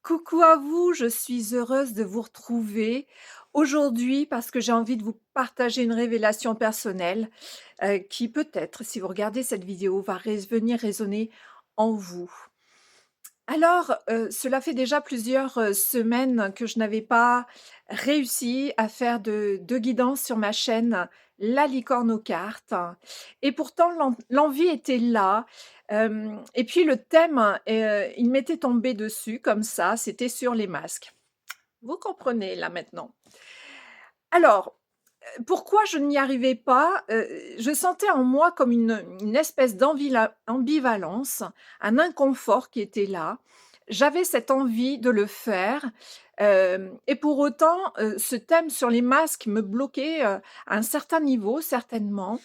Coucou à vous, je suis heureuse de vous retrouver aujourd'hui parce que j'ai envie de vous partager une révélation personnelle qui peut-être, si vous regardez cette vidéo, va venir résonner en vous. Alors, cela fait déjà plusieurs semaines que je n'avais pas réussi à faire de guidance sur ma chaîne La Licorne aux cartes, et pourtant l'envie était là. Et puis le thème, il m'était tombé dessus comme ça, c'était sur les masques. Vous comprenez là maintenant? Alors, pourquoi je n'y arrivais pas? Je sentais en moi comme une espèce ambivalence, un inconfort qui était là. J'avais cette envie de le faire, et pour autant, ce thème sur les masques me bloquait, à un certain niveau certainement,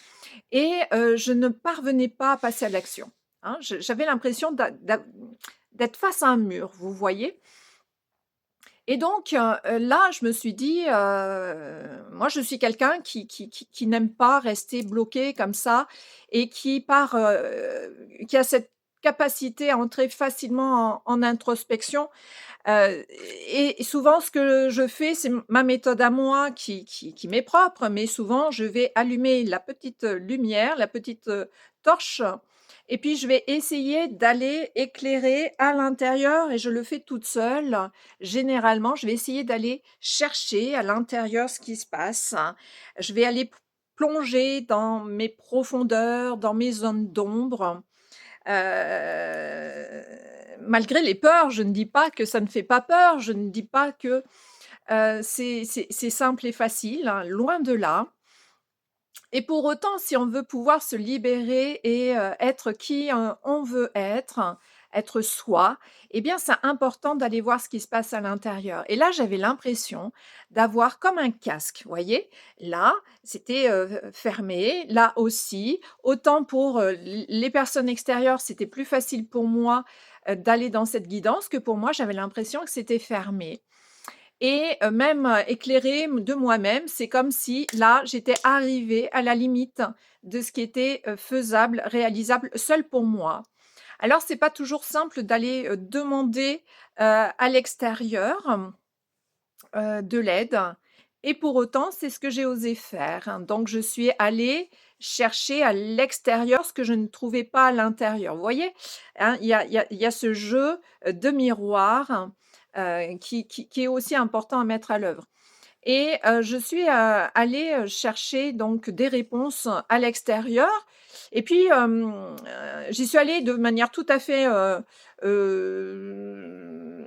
et je ne parvenais pas à passer à l'action, hein. J'avais l'impression d'être face à un mur, vous voyez? Et donc, là, je me suis dit, moi, je suis quelqu'un qui n'aime pas rester bloqué comme ça et qui a cette capacité à entrer facilement en introspection, heu et souvent ce que je fais, c'est ma méthode à moi qui m'est propre, mais souvent je vais allumer la petite lumière, la petite, torche, et puis je vais essayer d'aller éclairer à l'intérieur, et je le fais toute seule. Généralement, je vais essayer d'aller chercher à l'intérieur ce qui se passe. Je vais aller plonger dans mes profondeurs, dans mes zones d'ombre. Malgré les peurs, je ne dis pas que ça ne fait pas peur, je ne dis pas que, c'est simple et facile, hein, loin de là. Et pour autant, si on veut pouvoir se libérer et être qui, on veut être soi, eh bien, c'est important d'aller voir ce qui se passe à l'intérieur. Et là, j'avais l'impression d'avoir comme un casque, vous voyez? Là, c'était, fermé, là aussi. Autant pour, les personnes extérieures, c'était plus facile pour moi, d'aller dans cette guidance, que pour moi, j'avais l'impression que c'était fermé. Et même, éclairée de moi-même, c'est comme si là, j'étais arrivée à la limite de ce qui était, faisable, réalisable, seule pour moi. Alors c'est pas toujours simple d'aller, demander, à l'extérieur, de l'aide, et pour autant, c'est ce que j'ai osé faire, hein. Donc je suis allée chercher à l'extérieur ce que je ne trouvais pas à l'intérieur. Vous voyez? Hein, il y a ce jeu, de miroir, qui est aussi important à mettre à l'œuvre. Et je suis, allée, chercher donc des réponses à l'extérieur, et puis, j'y suis allée de manière tout à fait,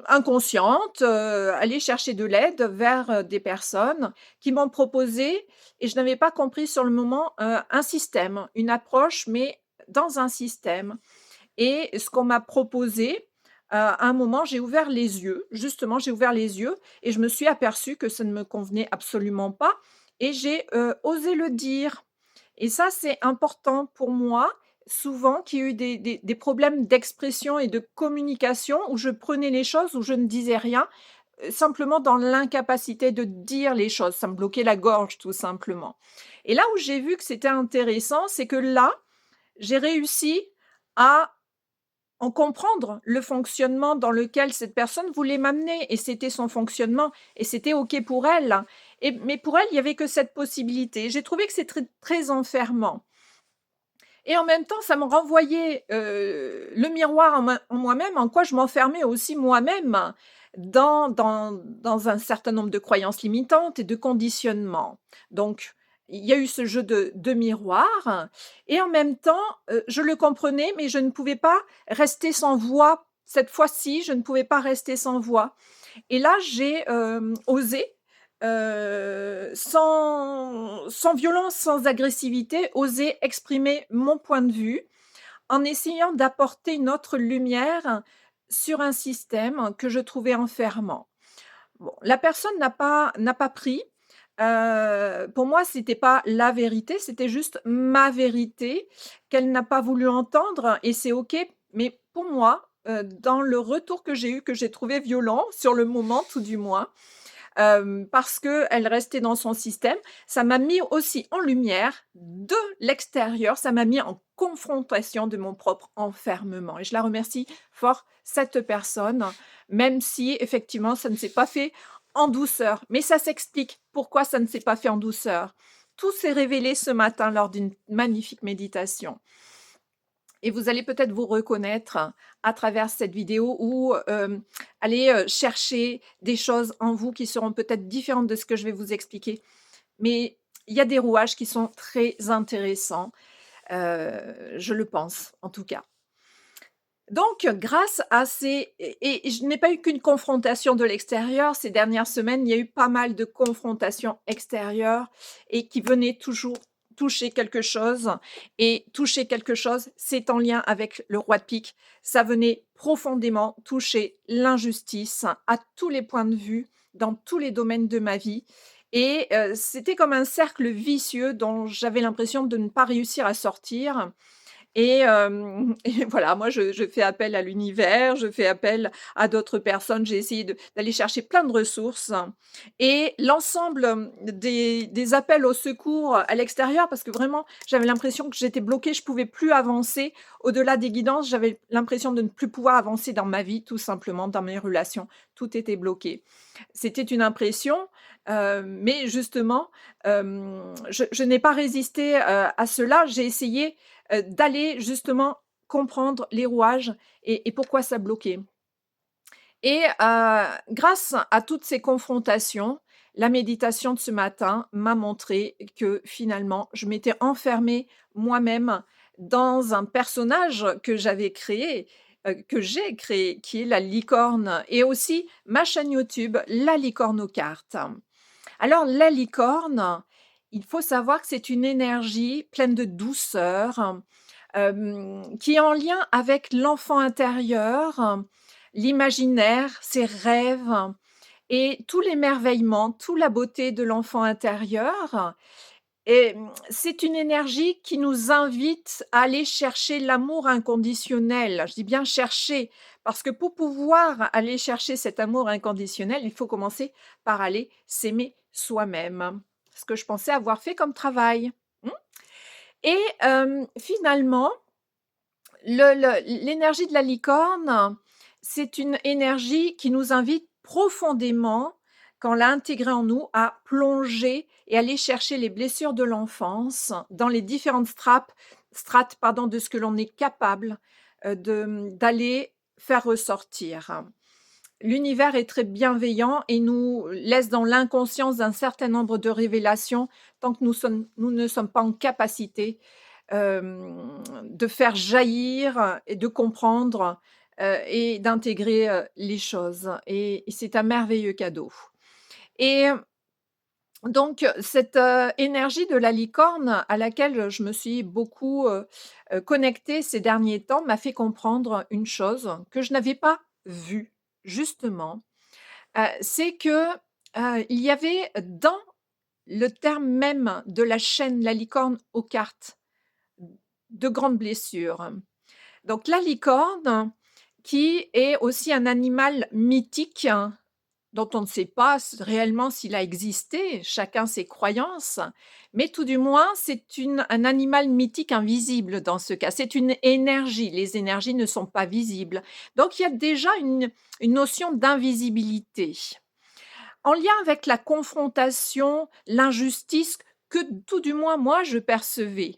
inconsciente, aller chercher de l'aide vers, des personnes qui m'ont proposé, et je n'avais pas compris sur le moment, un système, une approche, mais dans un système. Et ce qu'on m'a proposé, à un moment, j'ai ouvert les yeux, justement, j'ai ouvert les yeux et je me suis aperçue que ça ne me convenait absolument pas, et j'ai, osé le dire. Et ça, c'est important pour moi, souvent, qu'il y a eu des problèmes d'expression et de communication où je prenais les choses, où je ne disais rien, simplement dans l'incapacité de dire les choses. Ça me bloquait la gorge, tout simplement. Et là où j'ai vu que c'était intéressant, c'est que là, j'ai réussi à en comprendre le fonctionnement dans lequel cette personne voulait m'amener, et c'était son fonctionnement et c'était OK pour elle, mais pour elle, il y avait que cette possibilité. J'ai trouvé que c'est très très enfermant, et en même temps, ça me renvoyait, le miroir en moi-même, en quoi je m'enfermais aussi moi-même dans un certain nombre de croyances limitantes et de conditionnements. Donc il y a eu ce jeu de miroir, et en même temps, je le comprenais, mais je ne pouvais pas rester sans voix. Cette fois-ci, je ne pouvais pas rester sans voix, et là, j'ai, osé, sans violence, sans agressivité, oser exprimer mon point de vue, en essayant d'apporter une autre lumière sur un système que je trouvais enfermant. Bon, la personne n'a pas pris. Pour moi, c'était pas la vérité, c'était juste ma vérité qu'elle n'a pas voulu entendre, et c'est OK. Mais pour moi, dans le retour que j'ai eu, que j'ai trouvé violent sur le moment tout du moins, parce qu'elle restait dans son système. Ça m'a mis aussi en lumière de l'extérieur, ça m'a mis en confrontation de mon propre enfermement et je la remercie fort, cette personne, même si effectivement ça ne s'est pas fait en douceur. Mais ça s'explique pourquoi ça ne s'est pas fait en douceur. Tout s'est révélé ce matin lors d'une magnifique méditation. Et vous allez peut-être vous reconnaître à travers cette vidéo ou aller chercher des choses en vous qui seront peut-être différentes de ce que je vais vous expliquer. Mais il y a des rouages qui sont très intéressants, je le pense en tout cas. Donc grâce à ces et je n'ai pas eu qu'une confrontation de l'extérieur. Ces dernières semaines, il y a eu pas mal de confrontations extérieures et qui venaient toujours toucher quelque chose et toucher quelque chose, c'est en lien avec le roi de pique. Ça venait profondément toucher l'injustice à tous les points de vue, dans tous les domaines de ma vie et c'était comme un cercle vicieux dont j'avais l'impression de ne pas réussir à sortir et et voilà, moi je fais appel à l'univers, je fais appel à d'autres personnes. J'ai essayé d'aller chercher plein de ressources et l'ensemble, des appels au secours à l'extérieur parce que vraiment j'avais l'impression que j'étais bloquée, je pouvais plus avancer. Au-delà des guidances, j'avais l'impression de ne plus pouvoir avancer dans ma vie, tout simplement, dans mes relations. Tout était bloqué. C'était une impression, mais justement, je n'ai pas résisté, à cela. J'ai essayé d'aller justement comprendre les rouages et pourquoi ça bloquait. Et grâce à toutes ces confrontations, la méditation de ce matin m'a montré que finalement, je m'étais enfermée moi-même dans un personnage que j'avais créé, que j'ai créé, qui est la licorne et aussi ma chaîne YouTube, La licorne aux cartes. Alors la licorne, il faut savoir que c'est une énergie pleine de douceur, qui est en lien avec l'enfant intérieur, l'imaginaire, ses rêves et tout l'émerveillement, toute la beauté de l'enfant intérieur et c'est une énergie qui nous invite à aller chercher l'amour inconditionnel. Je dis bien chercher, parce que pour pouvoir aller chercher cet amour inconditionnel, il faut commencer par aller s'aimer soi-même. Ce que je pensais avoir fait comme travail. Mmh et finalement, l'énergie de la licorne, c'est une énergie qui nous invite profondément, quand on l'a intégrée en nous, à plonger et aller chercher les blessures de l'enfance dans les différentes strates pardon, de ce que l'on est capable, d'aller faire ressortir. L'univers est très bienveillant et nous laisse dans l'inconscience d'un certain nombre de révélations tant que nous ne sommes pas en capacité, de faire jaillir et de comprendre, et d'intégrer, les choses et c'est un merveilleux cadeau et donc cette, énergie de la licorne à laquelle je me suis beaucoup, connectée ces derniers temps m'a fait comprendre une chose que je n'avais pas vue justement, c'est que, il y avait dans le terme même de la chaîne La licorne aux cartes de grandes blessures. Donc la licorne, qui est aussi un animal mythique, dont on ne sait pas réellement s'il a existé, chacun ses croyances, mais tout du moins c'est un animal mythique invisible dans ce cas. C'est une énergie, les énergies ne sont pas visibles. Donc il y a déjà une notion d'invisibilité. En lien avec la confrontation, l'injustice que tout du moins moi je percevais.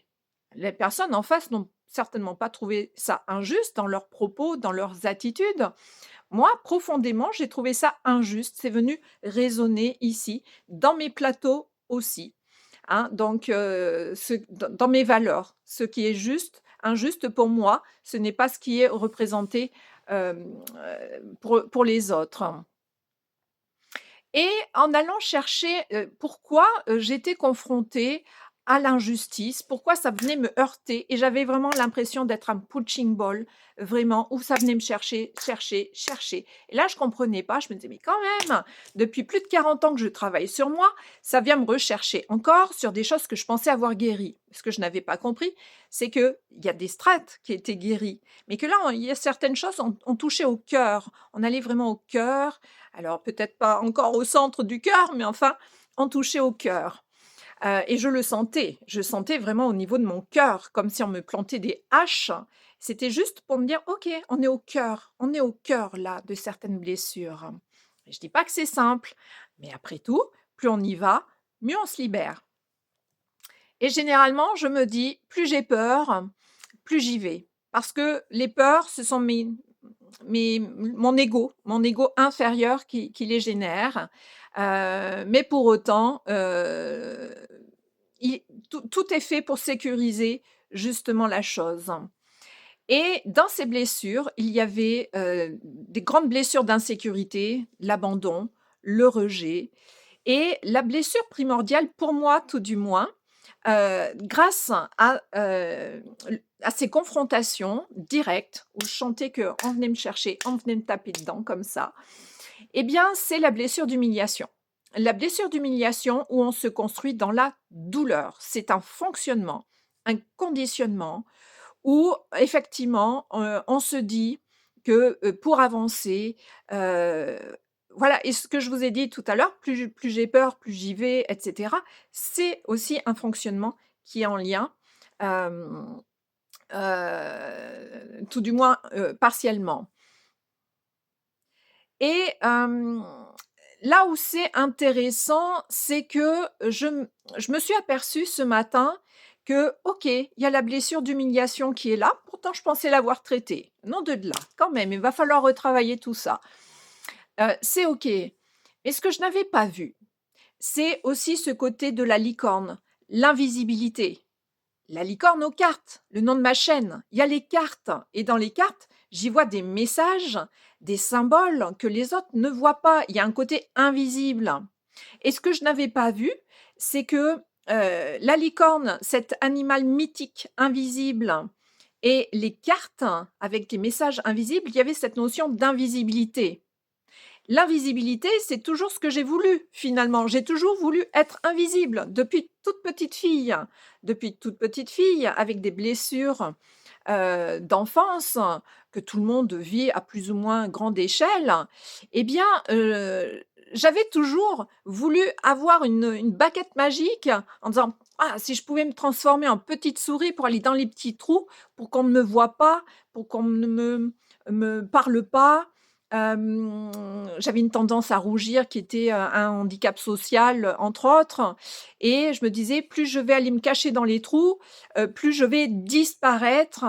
Les personnes en face n'ont certainement pas trouvé ça injuste dans leurs propos, dans leurs attitudes. Moi, profondément, j'ai trouvé ça injuste. C'est venu résonner ici, dans mes plateaux aussi, hein. Donc, dans mes valeurs. Ce qui est juste, injuste pour moi, ce n'est pas ce qui est représenté, pour les autres. Et en allant chercher, pourquoi, j'étais confrontée à l'injustice, pourquoi ça venait me heurter et j'avais vraiment l'impression d'être un punching ball, vraiment, où ça venait me chercher, chercher, chercher et là, je comprenais pas, je me disais: «Mais quand même, depuis plus de 40 ans que je travaille sur moi, ça vient me rechercher encore sur des choses que je pensais avoir guéries». Ce que je n'avais pas compris, c'est qu'il y a des strates qui étaient guéries, mais que là, il y a certaines choses, on touchait au cœur, on allait vraiment au cœur, alors peut-être pas encore au centre du cœur, mais enfin, on touchait au cœur. Et je sentais vraiment au niveau de mon cœur, comme si on me plantait des haches. C'était juste pour me dire: «OK, on est au cœur là de certaines blessures». Je dis pas que c'est simple, mais après tout, plus on y va, mieux on se libère et généralement, je me dis: «Plus j'ai peur, plus j'y vais». Parce que les peurs, ce sont mon ego inférieur qui les génère, mais pour autant, il tout est fait pour sécuriser justement la chose et dans ces blessures, il y avait, des grandes blessures d'insécurité, l'abandon, le rejet et la blessure primordiale pour moi, tout du moins, grâce à ces confrontations directes où je sentais qu'on venait me chercher, on venait me taper dedans comme ça, eh bien, c'est la blessure d'humiliation. La blessure d'humiliation où on se construit dans la douleur. C'est un fonctionnement, un conditionnement où effectivement, on se dit que, pour avancer, heu, voilà et ce que je vous ai dit tout à l'heure, plus j'ai peur, plus j'y vais et cetera. C'est aussi un fonctionnement qui est en lien, hem, tout du moins, partiellement et là où c'est intéressant, c'est que je me suis aperçue ce matin que, OK, il y a la blessure d'humiliation qui est là, pourtant je pensais l'avoir traitée. Non de là, quand même, il va falloir retravailler tout ça. C'est OK. Mais ce que je n'avais pas vu, c'est aussi ce côté de la licorne, l'invisibilité. La licorne aux cartes, le nom de ma chaîne. Il y a les cartes et dans les cartes, j'y vois des messages, des symboles que les autres ne voient pas. Il y a un côté invisible et ce que je n'avais pas vu, c'est que, la licorne, cet animal mythique, invisible et les cartes avec des messages invisibles, il y avait cette notion d'invisibilité. L'invisibilité, c'est toujours ce que j'ai voulu finalement. J'ai toujours voulu être invisible depuis toute petite fille. Depuis toute petite fille avec des blessures, d'enfance que tout le monde vit à plus ou moins grande échelle. Eh bien, j'avais toujours voulu avoir une baguette magique en disant: «Ah, si je pouvais me transformer en petite souris pour aller dans les petits trous, pour qu'on ne me voie pas, pour qu'on ne me parle pas». J'avais une tendance à rougir qui était, un handicap social, entre autres et je me disais: «Plus je vais aller me cacher dans les trous, plus je vais disparaître,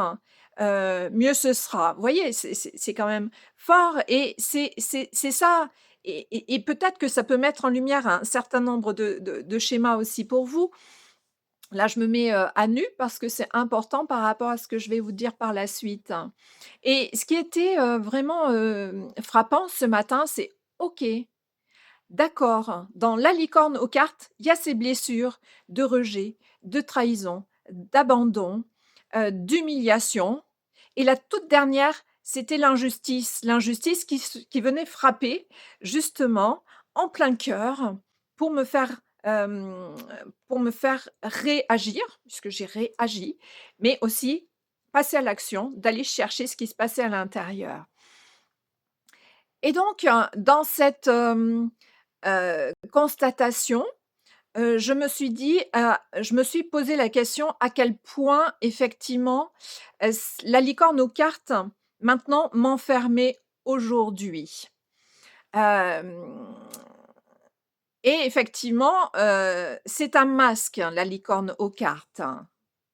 mieux ce sera». Vous voyez? C'est quand même fort et c'est ça et peut-être que ça peut mettre en lumière un certain nombre de schémas aussi pour vous. Là, je me mets, à nu parce que c'est important par rapport à ce que je vais vous dire par la suite et ce qui était, vraiment, frappant ce matin, c'est OK, d'accord, dans la licorne aux cartes, il y a ces blessures de rejet, de trahison, d'abandon, d'humiliation et la toute dernière, c'était l'injustice. L'injustice qui venait frapper justement en plein cœur pour me faire, pour me faire réagir, puisque j'ai réagi, mais aussi passer à l'action, d'aller chercher ce qui se passait à l'intérieur et donc dans cette, constatation, je me suis posé la question à quel point effectivement, la licorne aux cartes maintenant m'enfermait aujourd'hui. Hem et effectivement, c'est un masque, la licorne aux cartes.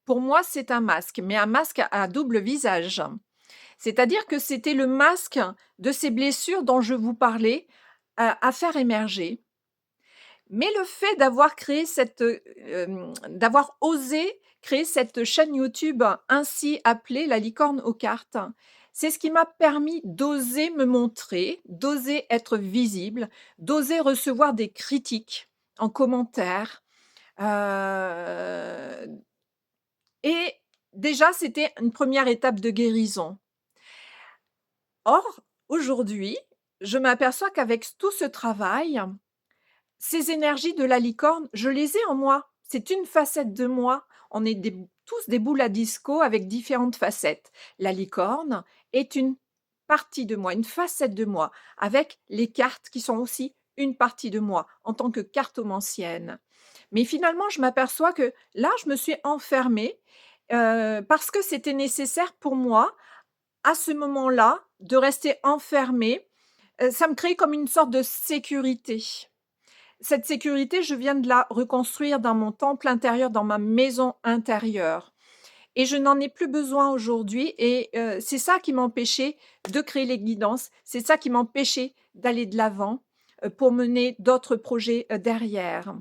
Pour moi, c'est un masque, mais un masque à double visage. C'est-à-dire que c'était le masque de ces blessures dont je vous parlais, à faire émerger. Mais le fait d'avoir créé d'avoir osé créer cette chaîne YouTube ainsi appelée «La licorne aux cartes», c'est ce qui m'a permis d'oser me montrer, d'oser être visible, d'oser recevoir des critiques en commentaire, Heu et déjà, c'était une première étape de guérison. Or, aujourd'hui, je m'aperçois qu'avec tout ce travail, ces énergies de la licorne, je les ai en moi. C'est une facette de moi. On est tous des boules à disco avec différentes facettes. La licorne est une partie de moi, une facette de moi, avec les cartes qui sont aussi une partie de moi en tant que cartomancienne. Mais finalement, je m'aperçois que là, je me suis enfermée parce que c'était nécessaire pour moi, à ce moment-là, de rester enfermée. Ça me crée comme une sorte de sécurité. Cette sécurité, je viens de la reconstruire dans mon temple intérieur, dans ma maison intérieure et je n'en ai plus besoin aujourd'hui et c'est ça qui m'empêchait de créer les guidances. C'est ça qui m'empêchait d'aller de l'avant, pour mener d'autres projets, derrière.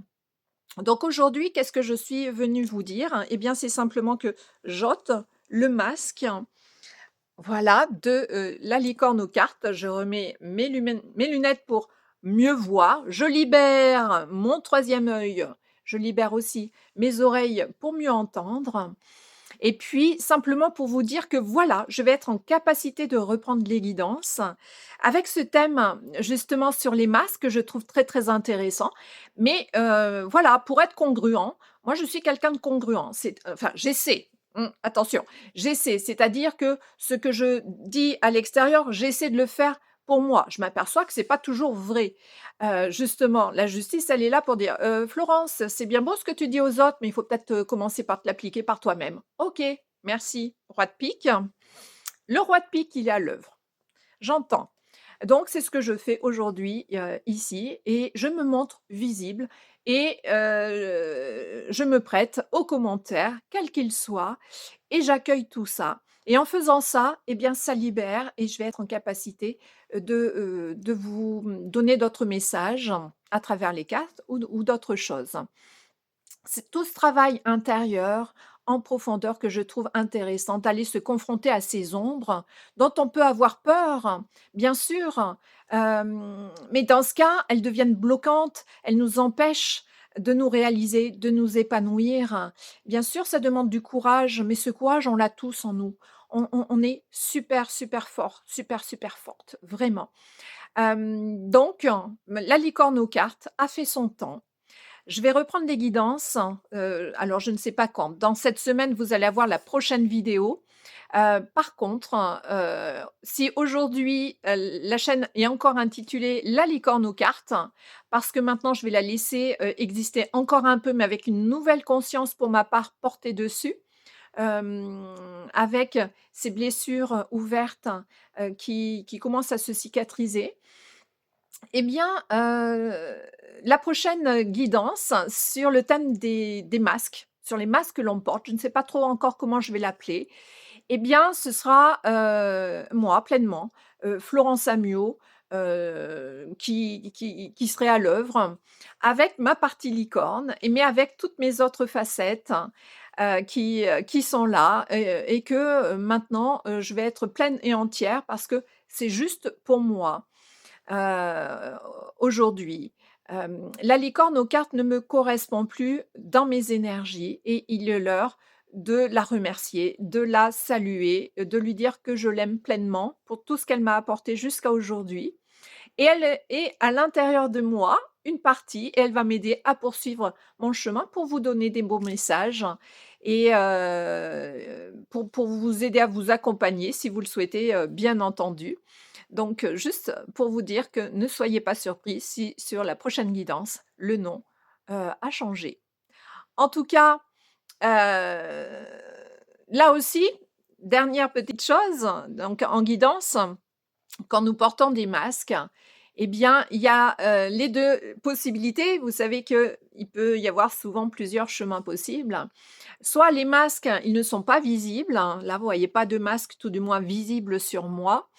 Donc aujourd'hui, qu'est-ce que je suis venue vous dire? Eh bien, c'est simplement que j'ôte le masque, voilà, de, la licorne aux cartes. Je remets mes lunettes pour mieux voir. Je libère mon troisième œil. Je libère aussi mes oreilles pour mieux entendre et puis simplement pour vous dire que voilà, je vais être en capacité de reprendre les guidances avec ce thème justement sur les masques que je trouve très, très intéressant. Mais voilà, pour être congruent, moi je suis quelqu'un de congruent. Enfin, j'essaie, attention, j'essaie, c'est-à-dire que ce que je dis à l'extérieur, j'essaie de le faire pour moi. Je m'aperçois que c'est pas toujours vrai. Justement, la justice, elle est là pour dire: Florence, c'est bien beau ce que tu dis aux autres, mais il faut peut-être, commencer par te l'appliquer par toi-même». «OK, merci, roi de pique». Le roi de pique, il est à l'œuvre. J'entends. Donc c'est ce que je fais aujourd'hui, ici et je me montre visible et je me prête aux commentaires, quels qu'ils soient et j'accueille tout ça et en faisant ça, eh bien, ça libère et je vais être en capacité, de vous, donner d'autres messages à travers les cartes ou d'autres choses. C'est tout ce travail intérieur, en profondeur, que je trouve intéressant, d'aller se confronter à ces ombres dont on peut avoir peur, bien sûr, mais dans ce cas, elles deviennent bloquantes, elles nous empêchent de nous réaliser, de nous épanouir. Bien sûr, ça demande du courage, mais ce courage, on l'a tous en nous. On est super, super fort, super, super forte, vraiment. Donc, la licorne aux cartes a fait son temps. Je vais reprendre les guidances, alors je ne sais pas quand. Dans cette semaine, vous allez avoir la prochaine vidéo. Par contre, si aujourd'hui, la chaîne est encore intitulée «La licorne aux cartes», parce que maintenant je vais la laisser, exister encore un peu, mais avec une nouvelle conscience pour ma part portée dessus, avec ces blessures, ouvertes, qui commencent à se cicatriser. Eh bien, la prochaine guidance sur le thème des masques, sur les masques que l'on porte, je ne sais pas trop encore comment je vais l'appeler. Eh bien, ce sera, moi pleinement, Florence Amio, qui serait à l'œuvre avec ma partie licorne mais avec toutes mes autres facettes, qui sont là et que, maintenant, je vais être pleine et entière parce que c'est juste pour moi heu, aujourd'hui. La licorne aux cartes ne me correspond plus dans mes énergies et il est l'heure de la remercier, de la saluer, de lui dire que je l'aime pleinement pour tout ce qu'elle m'a apporté jusqu'à aujourd'hui et elle est à l'intérieur de moi, une partie et elle va m'aider à poursuivre mon chemin pour vous donner des beaux messages et pour vous aider à vous accompagner si vous le souhaitez, bien entendu. Donc, juste pour vous dire que ne soyez pas surpris si sur la prochaine guidance, le nom, a changé. En tout cas, heu, là aussi, dernière petite chose, donc en guidance, quand nous portons des masques, eh bien, il y a, les 2 possibilités. Vous savez qu'il peut y avoir souvent plusieurs chemins possibles. Soit les masques, ils ne sont pas visibles, là, vous voyez pas de masque, tout du moins visible sur moi.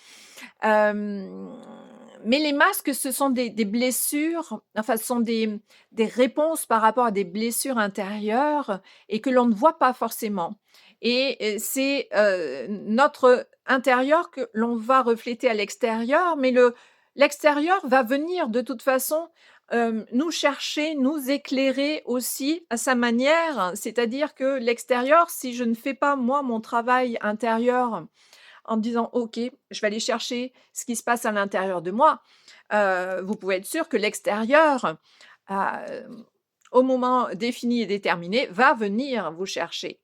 Hem, mais les masques, ce sont des blessures, enfin, ce sont des réponses par rapport à des blessures intérieures et que l'on ne voit pas forcément et c'est, notre intérieur que l'on va refléter à l'extérieur, mais l'extérieur va venir de toute façon nous chercher, nous éclairer aussi à sa manière. C'est-à-dire que l'extérieur, si je ne fais pas moi mon travail intérieur en me disant: «OK, je vais aller chercher ce qui se passe à l'intérieur de moi», vous pouvez être sûr que l'extérieur, hem, au moment défini et déterminé, va venir vous chercher.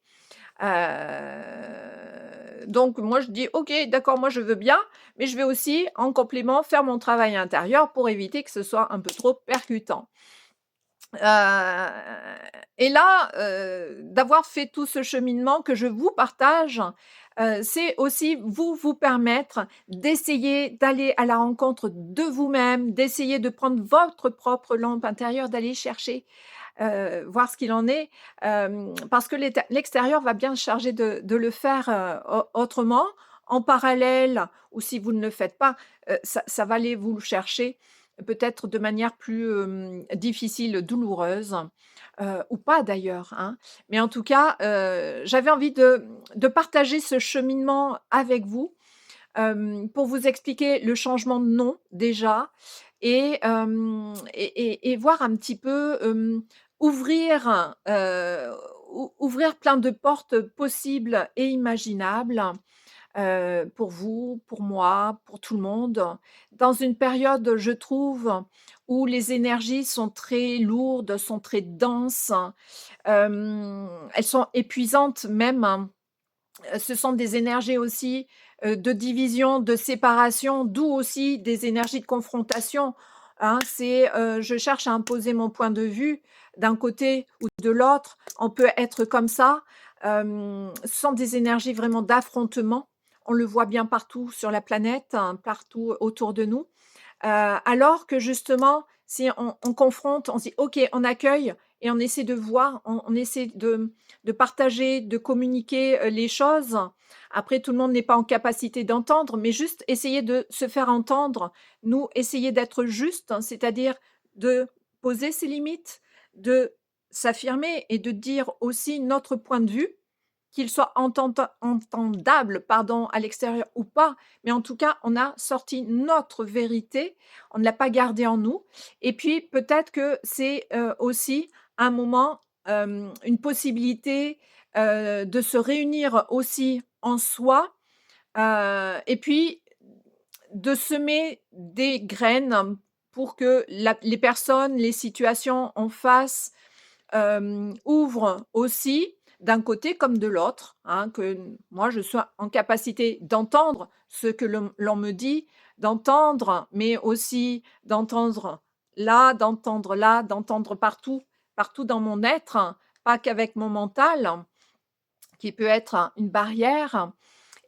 Donc moi je dis: «OK, d'accord, moi je veux bien, mais je vais aussi en complément faire mon travail intérieur pour éviter que ce soit un peu trop percutant». Heu et là, d'avoir fait tout ce cheminement que je vous partage, c'est aussi vous permettre d'essayer d'aller à la rencontre de vous-même, d'essayer de prendre votre propre lampe intérieure, d'aller chercher, voir ce qu'il en est, parce que l'extérieur va bien se charger de le faire, autrement, en parallèle ou si vous ne le faites pas, ça va aller vous le chercher, peut-être de manière plus, difficile, douloureuse, ou pas d'ailleurs, hein. Mais en tout cas, j'avais envie de partager ce cheminement avec vous, pour vous expliquer le changement de nom déjà et voir un petit peu, ouvrir, ouvrir plein de portes possibles et imaginables, pour vous, pour moi, pour tout le monde. Dans une période, je trouve, où les énergies sont très lourdes, sont très denses, elles sont épuisantes même, hein. Ce sont des énergies aussi, de division, de séparation, d'où aussi des énergies de confrontation, hein. C'est, je cherche à imposer mon point de vue d'un côté ou de l'autre. On peut être comme ça. Ce sont des énergies vraiment d'affrontement. On le voit bien partout sur la planète, hein, partout autour de nous. Alors que justement, si on confronte, on se dit: «OK, on accueille» et on essaie de voir, on essaie de partager, de communiquer, les choses. Après tout le monde n'est pas en capacité d'entendre, mais juste essayer de se faire entendre. Nous, essayer d'être juste, hein, c'est-à-dire de poser ses limites, de s'affirmer et de dire aussi notre point de vue, qu'il soit entendable, pardon, à l'extérieur ou pas, mais en tout cas, on a sorti notre vérité, on ne l'a pas gardée en nous et puis peut-être que c'est, aussi un moment, une possibilité, de se réunir aussi en soi, et puis de semer des graines pour que les personnes, les situations en face ouvre aussi d'un côté comme de l'autre, hein, que moi je sois en capacité d'entendre ce que l'on me dit, d'entendre, mais aussi d'entendre là, d'entendre partout, partout dans mon être, pas qu'avec mon mental, qui peut être une barrière.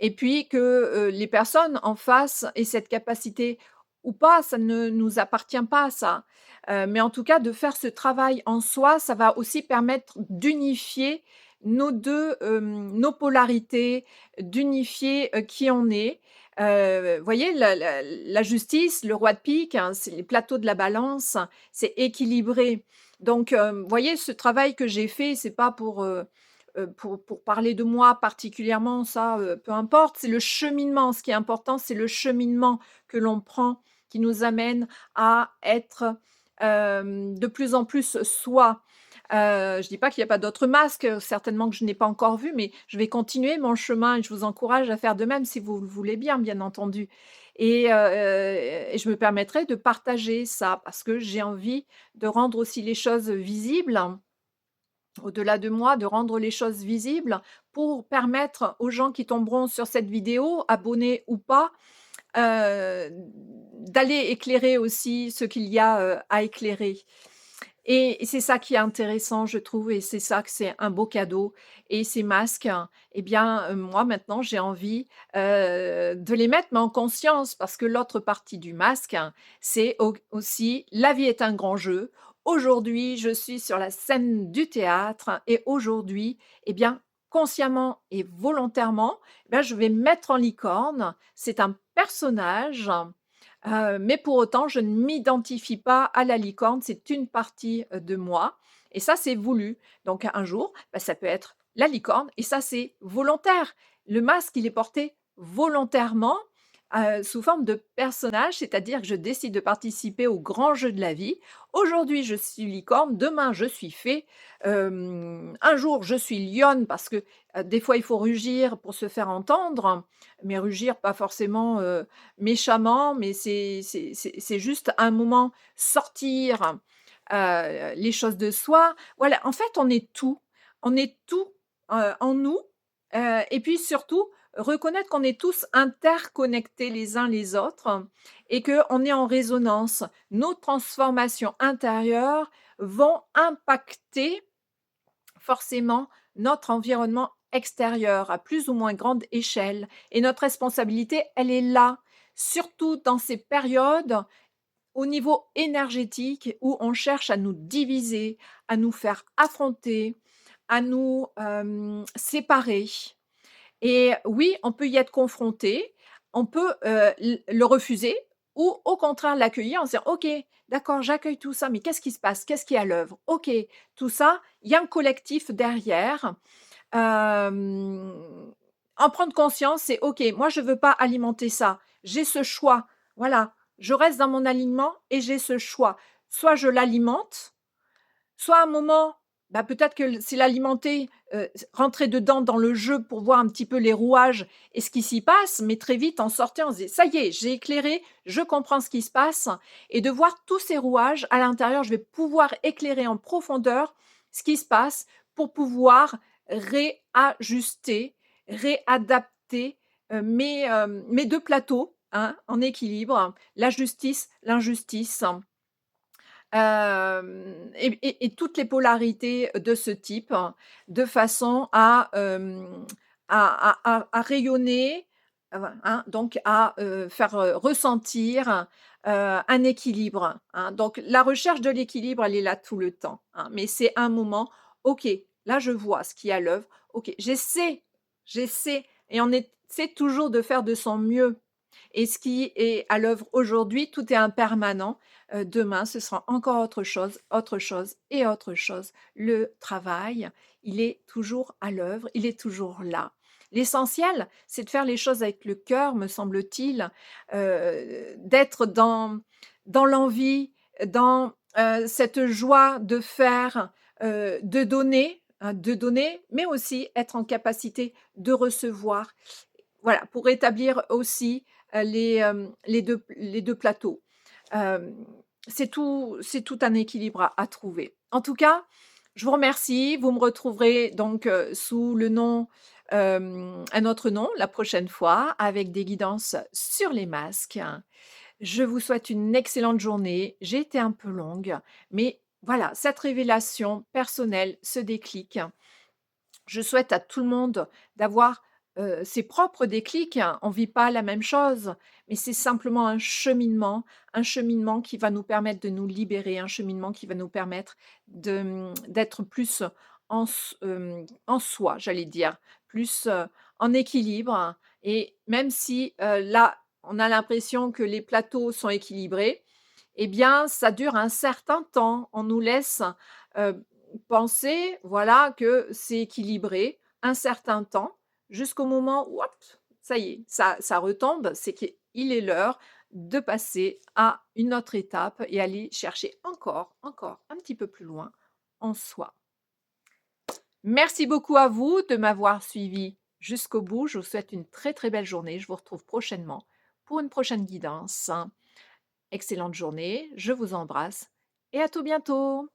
Et puis que, les personnes en face aient cette capacité ou pas, ça ne nous appartient pas ça. Mais en tout cas de faire ce travail en soi, ça va aussi permettre d'unifier nos polarités, d'unifier, qui on est. Voyez la justice, le roi de pique, hein, c'est les plateaux de la balance, c'est équilibré. Donc, voyez ce travail que j'ai fait, c'est pas pour parler de moi particulièrement, ça, peu importe. C'est le cheminement. Ce qui est important, c'est le cheminement que l'on prend, qui nous amène à être, de plus en plus soi. Je dis pas qu'il y a pas d'autres masques, certainement que je n'ai pas encore vu, mais je vais continuer mon chemin et je vous encourage à faire de même si vous le voulez bien, bien entendu. Et je me permettrai de partager ça parce que j'ai envie de rendre aussi les choses visibles au-delà de moi, de rendre les choses visibles pour permettre aux gens qui tomberont sur cette vidéo, abonnés ou pas, d'aller éclairer aussi ce qu'il y a, à éclairer. Et c'est ça qui est intéressant, je trouve et c'est ça que c'est un beau cadeau et ces masques, eh bien, moi maintenant j'ai envie, de les mettre, mais en conscience parce que l'autre partie du masque, c'est aussi la vie est un grand jeu. Aujourd'hui, je suis sur la scène du théâtre et aujourd'hui, eh bien, consciemment et volontairement, eh bien, je vais mettre en licorne. C'est un personnage. Mais pour autant, je ne m'identifie pas à la licorne, c'est une partie, de moi et ça, c'est voulu. Donc un jour, bah, ça peut être la licorne et ça, c'est volontaire. Le masque, il est porté volontairement, sous forme de personnage, c'est-à-dire que je décide de participer au grand jeu de la vie. Aujourd'hui, je suis licorne, demain je suis fée, un jour je suis lionne parce que, des fois il faut rugir pour se faire entendre, mais rugir pas forcément, méchamment, mais c'est juste un moment sortir, les choses de soi. Voilà, en fait, on est tout, en nous, et puis surtout, reconnaître qu'on est tous interconnectés les uns les autres et qu'on est en résonance. Nos transformations intérieures vont impacter forcément notre environnement extérieur à plus ou moins grande échelle et notre responsabilité, elle est là, surtout dans ces périodes au niveau énergétique où on cherche à nous diviser, à nous faire affronter, à nous, séparer. Et oui, on peut y être confronté, on peut, le refuser ou au contraire l'accueillir en se disant: «OK, d'accord, j'accueille tout ça, mais qu'est-ce qui se passe? Qu'est-ce qui est à l'œuvre? OK, tout ça, il y a un collectif derrière». Hem, En prendre conscience, c'est: «OK, moi je veux pas alimenter ça, j'ai ce choix». Voilà, je reste dans mon alignement et j'ai ce choix. Soit je l'alimente, soit à un moment, bah, peut-être que c'est l'alimenter, rentrer dedans dans le jeu pour voir un petit peu les rouages et ce qui s'y passe, mais très vite en sortir, on se dit: «Ça y est, j'ai éclairé, je comprends ce qui se passe» et de voir tous ces rouages à l'intérieur, je vais pouvoir éclairer en profondeur ce qui se passe pour pouvoir réajuster, réadapter, mes 2 plateaux, hein, en équilibre, la justice, l'injustice. Et toutes les polarités de ce type, de façon à rayonner, hein, donc à, faire, ressentir, un équilibre, hein. Donc la recherche de l'équilibre, elle est là tout le temps, hein, mais c'est un moment: «OK, là je vois ce qui est à l'œuvre. OK, j'essaie» et on essaie toujours de faire de son mieux et ce qui est à l'œuvre aujourd'hui, tout est impermanent. Demain, ce sera encore autre chose et autre chose. Le travail, il est toujours à l'œuvre, il est toujours là. L'essentiel, c'est de faire les choses avec le cœur, me semble-t-il, d'être dans l'envie, dans, cette joie de faire, de donner, mais aussi être en capacité de recevoir. Voilà, pour rétablir aussi, les 2 plateaux. Hem, c'est tout un équilibre à trouver. En tout cas, je vous remercie. Vous me retrouverez donc, sous le nom, un autre nom la prochaine fois avec des guidances sur les masques. Je vous souhaite une excellente journée. J'ai été un peu longue, mais voilà, cette révélation personnelle, ce déclic, je souhaite à tout le monde d'avoir, ses propres déclics, hein. On ne vit pas la même chose, mais c'est simplement un cheminement qui va nous permettre de nous libérer, un cheminement qui va nous permettre d'être plus en soi, j'allais dire, plus, en équilibre et même si, là, on a l'impression que les plateaux sont équilibrés, eh bien, ça dure un certain temps. On nous laisse, heu, penser, voilà, que c'est équilibré un certain temps, jusqu'au moment où hop, ça y est, ça retombe, c'est qu'il est l'heure de passer à une autre étape et aller chercher encore un petit peu plus loin en soi. Merci beaucoup à vous de m'avoir suivi jusqu'au bout. Je vous souhaite une très, très belle journée. Je vous retrouve prochainement pour une prochaine guidance. Excellente journée, je vous embrasse et à tout bientôt.